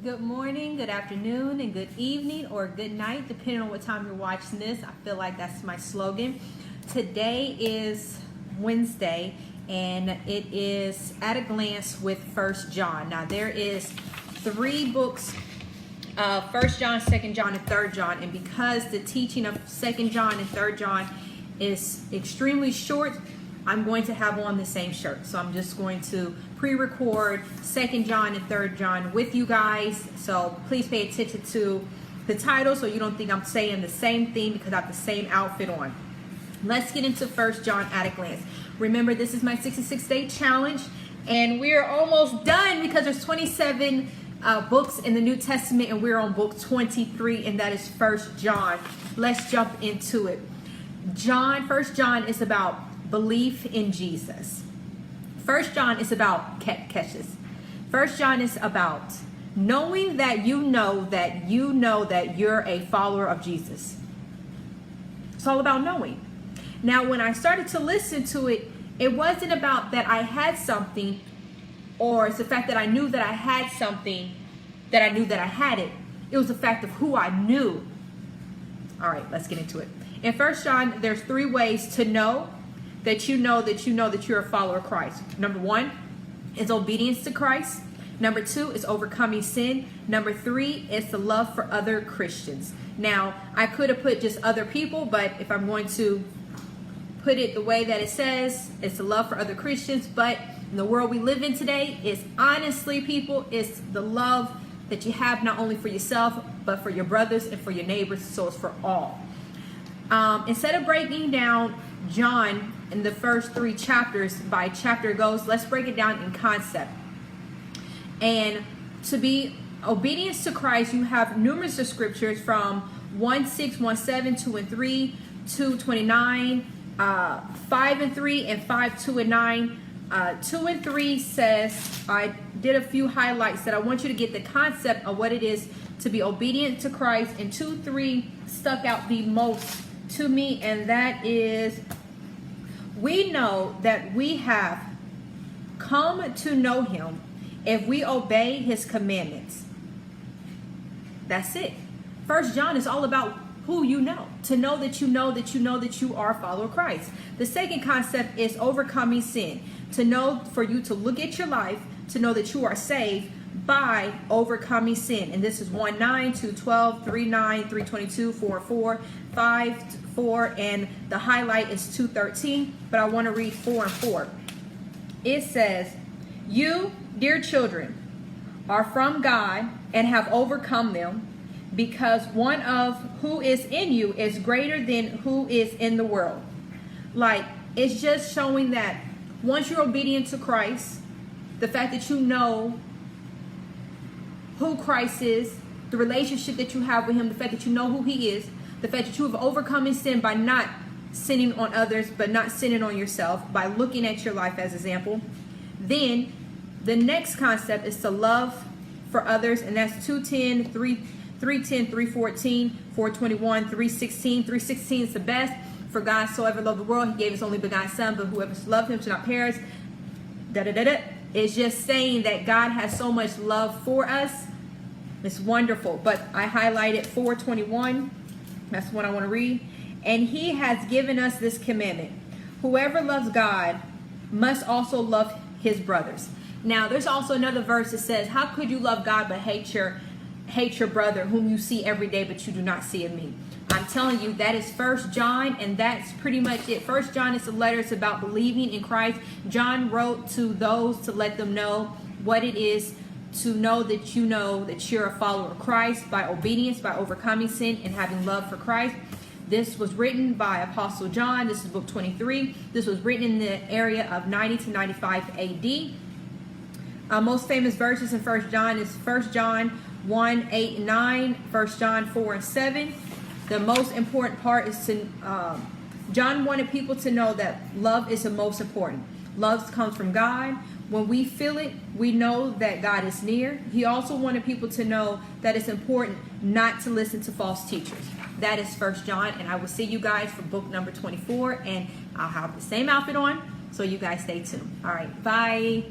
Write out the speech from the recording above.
Good morning, good afternoon, and good evening or good night, depending on what time you're watching this. I feel like that's my slogan. Today is Wednesday, and it is At a Glance with 1 John. Now, there is 3 books, 1 John, 2 John, and 3 John. And because the teaching of 2 John and 3 John is extremely short, I'm going to have on the same shirt. So I'm just going to pre-record 2 John and 3 John with you guys. So please pay attention to the title so you don't think I'm saying the same thing because I have the same outfit on. Let's get into 1 John at a glance. Remember, this is my 66-day challenge, and we're almost done because there's 27 books in the New Testament, and we're on book 23, and that is 1 John. Let's jump into it. 1 John is about belief in Jesus. 1 John is about catch this. 1 John is about knowing that you know that you're a follower of Jesus. It's all about knowing. Now, when I started to listen to it, it wasn't about that I had something, or it's the fact that I knew that I had something, that I knew that I had it. It was the fact of who I knew. All right, let's get into it. In 1 John, there's 3 ways to know that you know that you're a follower of Christ. Number 1 is obedience to Christ. Number 2 is overcoming sin. Number 3 is the love for other Christians. Now, I could have put just other people, but if I'm going to put it the way that it says, it's the love for other Christians. But in the world we live in today, it's honestly, people, it's the love that you have not only for yourself, but for your brothers and for your neighbors. So it's for all. Instead of breaking down John in the first 3 chapters by chapter goes, let's break it down in concept. And to be obedience to Christ, you have numerous of scriptures from 1:6, 1:7, 2 and 3, 2:29, 5 and 3, and 5, 2 and 9. 2 and 3 says, I did a few highlights that I want you to get the concept of what it is to be obedient to Christ. And 2, 3 stuck out the most to me, and that is, we know that we have come to know him if we obey his commandments. That's it. 1 John is all about who you know. To know that you know that you know that you are a follower of Christ. The second concept is overcoming sin. To know, for you to look at your life, to know that you are saved by overcoming sin. And this is 1:9, 2:12, 3:9, 3:22, 4:4, 5:4, and the highlight is 2:13. But I want to read 4 and 4. It says, "You, dear children, are from God and have overcome them, because one of who is in you is greater than who is in the world." Like, it's just showing that once you're obedient to Christ, the fact that you know who Christ is, the relationship that you have with him, the fact that you know who he is, the fact that you have overcome sin by not sinning on others, but not sinning on yourself, by looking at your life as example. Then the next concept is to love for others, and that's 2:10, 3:10, 3:14, 4:21, 3:16. 3:16 is the best. For God so ever loved the world, he gave his only begotten son, but whoever loved him should not perish. It's just saying that God has so much love for us. It's wonderful. But I highlighted 4:21. That's what I want to read. "And he has given us this commandment: whoever loves God must also love his brothers." Now, there's also another verse that says, how could you love God but hate your brother whom you see every day but you do not see in me? I'm telling you, that is 1 John, and that's pretty much it. 1 John is a letter. It's about believing in Christ. John wrote to those to let them know what it is to know that you're a follower of Christ by obedience, by overcoming sin, and having love for Christ. This was written by Apostle John. This is book 23. This was written in the area of 90 to 95 AD. Most famous verses in 1 John is 1 John 1, 8, and 9, 1 John 4 and 7. The most important part is to, John wanted people to know that love is the most important. Love comes from God. When we feel it, we know that God is near. He also wanted people to know that it's important not to listen to false teachers. That is 1 John, and I will see you guys for book number 24, and I'll have the same outfit on, so you guys stay tuned. All right, bye.